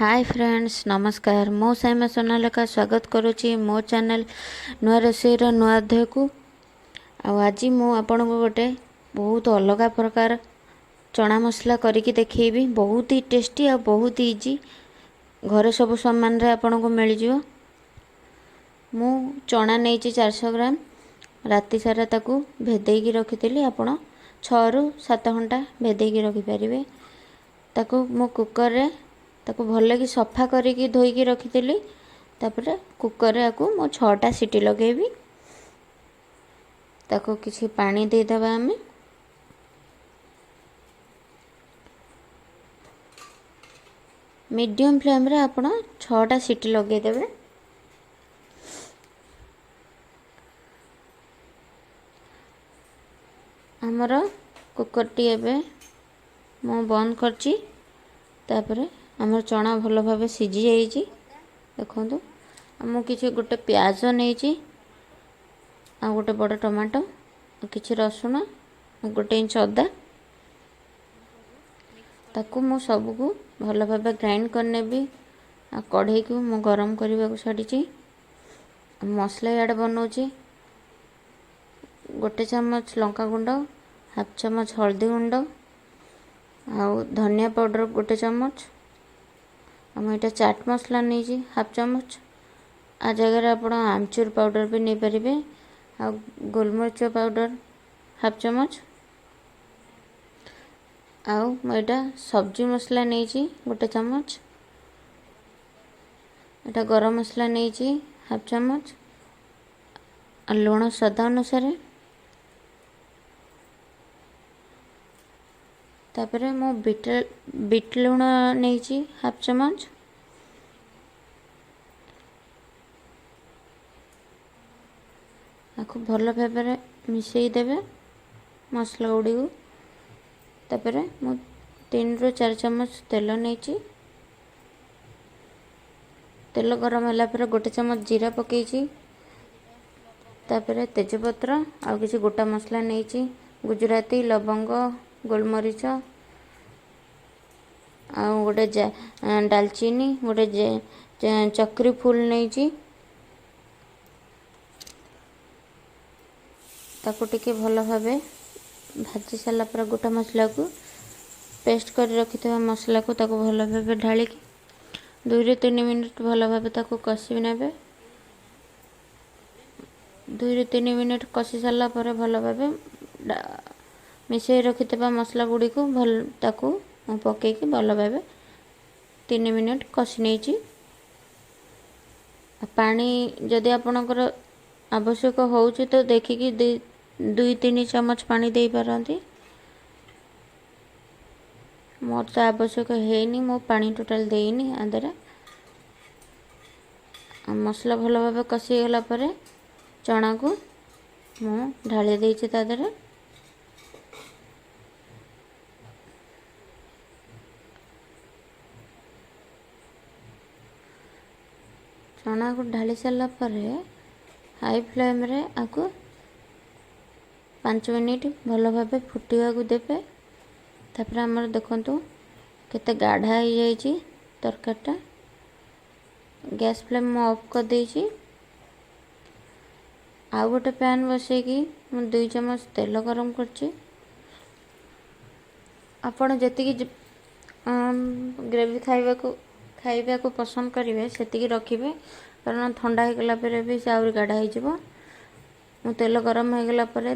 Hi friends नमस्कार मो साइमा सोनालिका स्वागत करुच्ची मो चैनल नुआ रोषेईर नुआ अध्याय को। आज मु आपन को गोटे बहुत अलग प्रकार चना मसला करके देखी बहुत ही टेस्टी आ बहुत इजी घरे सब सामान रे आपन को मिल जिवो। मु चना नहीं 400 ग्राम राति सारा ताकू भेदेकी रखी आपन 6 ରୁ 7 घंटा भेदेकी रखी पारिबे। ताकू मु कुकर रे ताकू भल कि सफा करके धोईकी रखी तापर कुकर रे आकू मो 6टा सीटी लगेबी। ताकू किसी पानी दे दबा हमें मीडियम फ्लेम रे आपण 6टा सीटी लगे देबे। हमर कुकर टी एबे मो बंद करची। तापर हमर चना भल भाव सीझी जाइए। देखो मु किसी गोटे प्याज नहीं आ गोटे बड़ टमाटो किसी रसुण गोटे इंच अदा ताकू मु सबको भल भाव ग्राइंड करने भी आ कढ़ई को मु गरम करने को छाड़ी मसला याड बनाऊँगी। गोटे चम्मच लंका गुंड हाफ चम्मच हल्दी गुंड आ धनिया पाउडर गोटे चम्मच आम चाट मसला नहीं हाफ चम्मच आ जगह आप आमचूर पाउडर भी नहीं पारे आ गोलमरीच पाउडर हाफ चम्मच आटा सब्जी मसला नहीं गोटे चम्मच एटा गरम मसला नहीं हाफ चम्मच आ लुण स्वाद अनुसार। तापर मो बीट लुण नहीं हाफ चम्मच आपको भल भाव मिसई देवे मसला गुड़ी को। तापर मो 3 ରୁ 4 चम्मच तेल नहीं तेल गरम होला पर गोटे चम्मच जीरा पकई तापर तेजपत्र आ किसी गोटा मसला नहीं गुजराती लवंग गोलमरीच आ गोटे डालचीनी गोटे चक्री फूल नहीं ताको टिके भल भाव भाजी सारा पर गोटा मसला को पेस्ट कर रखि मसला को ताको भल भाव ढाली 2 ରୁ 3 मिनट भल भाव ताको कषि नेबे। 2 ରୁ 3 मिनट कषि सारा पर भल भाव मिसई रखि मसला गुड़ी को भल ताको पकईकी भल भाव 3 मिनट कषि नहीं। पानी जदि आपणकर आवश्यक होउची तो देखिकी 2-3 चम्मच पानी दे पारंती। मोर तो आवश्यक हैनी मो पानी टोटाल देनी आदर मसला भल भाव कषि गला पर चना को मु ढाली देछि तादर। चना को ढाली सारा पर हाई फ्लेम रे आको 5 मिनिट भल भाव फुटिया को देवे। तापर आमर देखंतु केते गाढ़ा हो जाइए तरकारीटा। गैस फ्लेम ऑफ कर देछि। आ गोटे पैन बसैकी 2 चम्मच तेल गरम करछि। आपण जति ग्रेवी खाइबा को पसंद करेंगे से रखिए कारण ठंडा हो गला पर भी से आउरी गाढ़ा हो। मु तेल गरम हो गला पर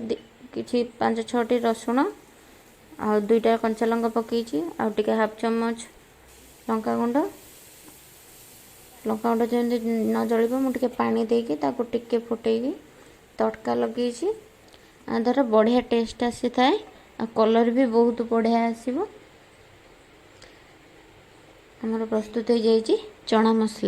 किछि 5-6टी रसुण आ 2टा कंचा लंका पकईछि आ टिके हाफ चम्मच लंका गुंड जमी न जलिबो मु टिके पानी देकी ताको टिके फुटेकी तड़का लगेछि। आ धर बढ़िया टेस्ट आसी थाए आ कलर भी बहुत बढ़िया आसीबो। हमर प्रस्तुत हो जाइछि चना मसला।